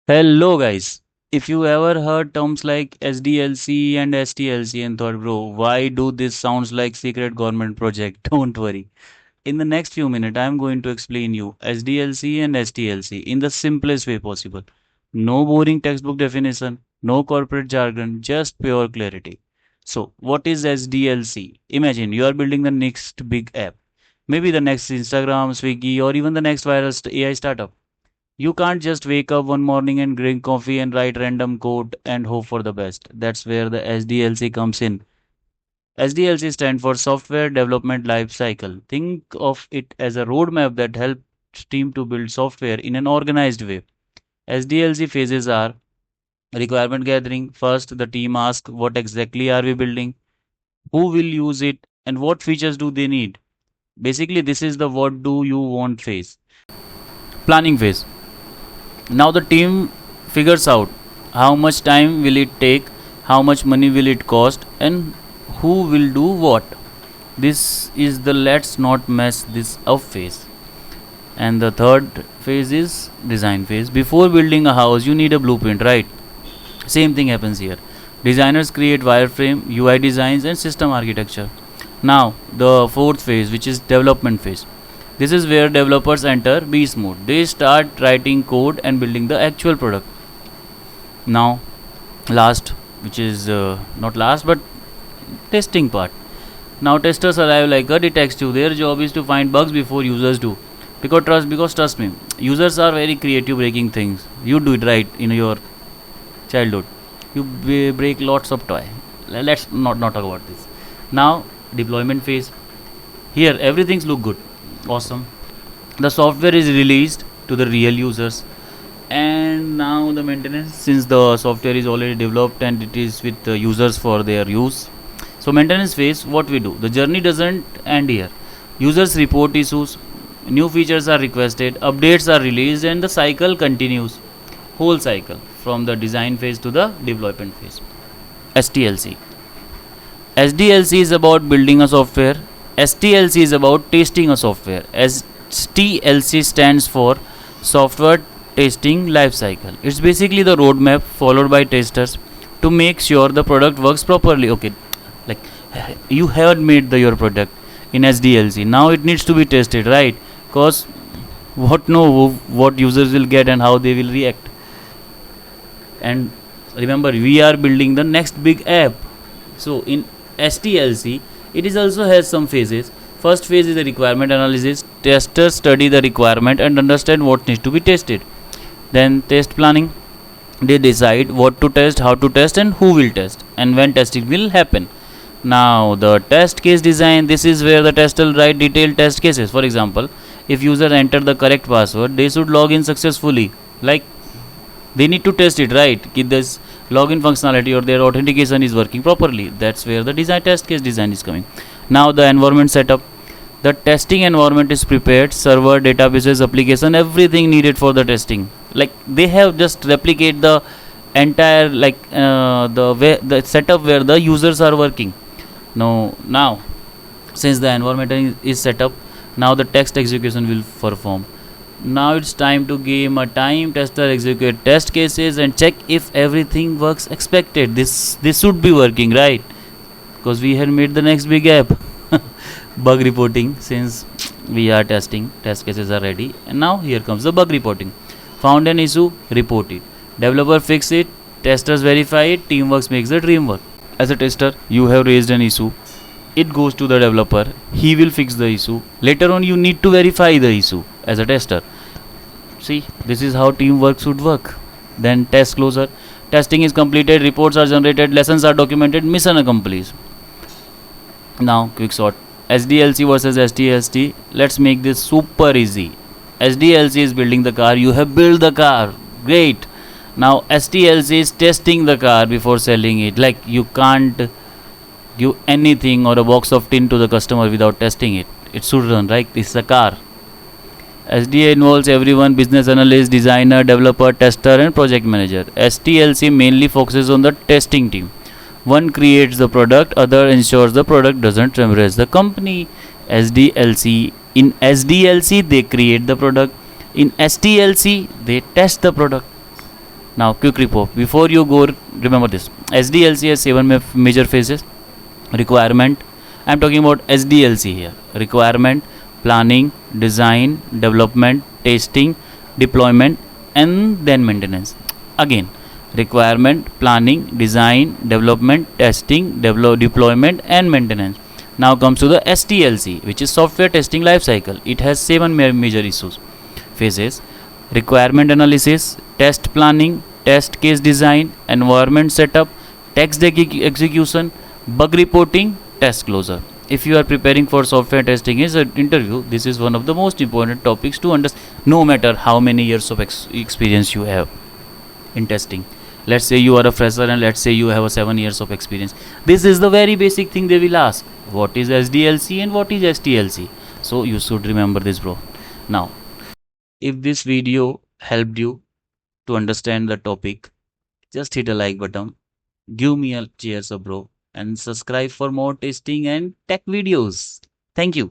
Hello, guys. If you ever heard terms like SDLC and STLC and thought, bro, why do this sounds like secret government project? Don't worry. In the next few minutes, I'm going to explain you SDLC and STLC in the simplest way possible. No boring textbook definition, no corporate jargon, just pure clarity. So, what is SDLC? Imagine you are building the next big app. Maybe the next Instagram, Swiggy, or even the next viral AI startup. You can't just wake up one morning and drink coffee and write random code and hope for the best. That's where the SDLC comes in. SDLC stands for Software Development Life Cycle. Think of it as a roadmap that helps team to build software in an organized way. SDLC phases are requirement gathering. First, the team asks what exactly are we building, who will use it, and what features do they need. Basically, this is the what do you want phase. Planning phase. Now the team figures out how much time will it take, how much money will it cost, and who will do what. This is the let's not mess this up phase. And the third phase is design phase. Before building a house, you need a blueprint, right? Same thing happens here. Designers create wireframe, UI designs, and system architecture. Now, the fourth phase, which is development phase. This is where developers enter beast mode. They start writing code and building the actual product. Now, last, which is not last but testing part. Now, testers arrive like a detective. Their job is to find bugs before users do. Because trust me, users are very creative breaking things. You do it right in your childhood. You break lots of toy. Let's not talk about this. Now, deployment phase. Here, everything's look good, awesome. The software is released to the real users, and now the maintenance, since the software is already developed and it is with the users for their use. So maintenance phase, what we do, the journey doesn't end here. Users report issues, new features are requested, updates are released, and the cycle continues. Whole cycle from the design phase to the development phase. STLC. SDLC is about building a software. STLC is about testing a software. STLC stands for Software Testing Lifecycle. It's basically the roadmap followed by testers to make sure the product works properly. Okay, like you haven't made your product in SDLC. Now it needs to be tested, right? Because what users will get and how they will react. And remember, we are building the next big app. So in STLC, it is also has some phases. First phase is the requirement analysis. Testers study the requirement and understand what needs to be tested. Then test planning. They decide what to test, how to test, and who will test, and when testing will happen. Now the test case design. This is where the tester will write detailed test cases. For example, if user enter the correct password, they should log in successfully. Like they need to test it, right? If this login functionality or their authentication is working properly. That's where the design test case design is coming. Now the environment setup. The testing environment is prepared, server, databases, application, everything needed for the testing. Like they have just replicate the entire the setup where the users are working. Now since the environment is set up, now the text execution will perform. Now it's time to give a time tester execute test cases and check if everything works expected. This should be working, right? Because we had made the next big app. Bug reporting, since we are testing, test cases are ready, and now here comes the bug reporting. Found an issue, report it. Developer fix it, testers verify it, teamwork makes the dream work. As a tester, you have raised an issue. It goes to the developer, he will fix the issue. Later on, you need to verify the issue as a tester. See, this is how teamwork should work. Then test closure. Testing is completed, reports are generated, lessons are documented, mission accomplished. Now, quick sort. SDLC versus STLC. Let's make this super easy. SDLC is building the car. You have built the car. Great. Now, STLC is testing the car before selling it. Like you can't give anything or a box of tin to the customer without testing it. It should run, right? It's a car. SDA involves everyone: business analyst, designer, developer, tester, and project manager. STLC mainly focuses on the testing team. One creates the product, other ensures the product doesn't embarrass the company. SDLC. In SDLC, they create the product. In STLC, they test the product. Now, quick report. Before you go, remember this. SDLC has seven major phases. Requirement. I'm talking about SDLC here. Requirement, planning, design, development, testing, deployment, and then maintenance. Again, requirement, planning, design, development, testing, deployment, and maintenance. Now comes to the STLC, which is software testing lifecycle. It has seven major issues phases: requirement analysis, test planning, test case design, environment setup, test execution, bug reporting, test closure. If you are preparing for software testing as an interview, this is one of the most important topics to understand, no matter how many years of experience you have in testing. Let's say you are a fresher and let's say you have a 7 years of experience. This is the very basic thing they will ask. What is SDLC and what is STLC? So you should remember this, bro. Now, if this video helped you to understand the topic, just hit a like button, give me a cheers, bro, and subscribe for more testing and tech videos. Thank you.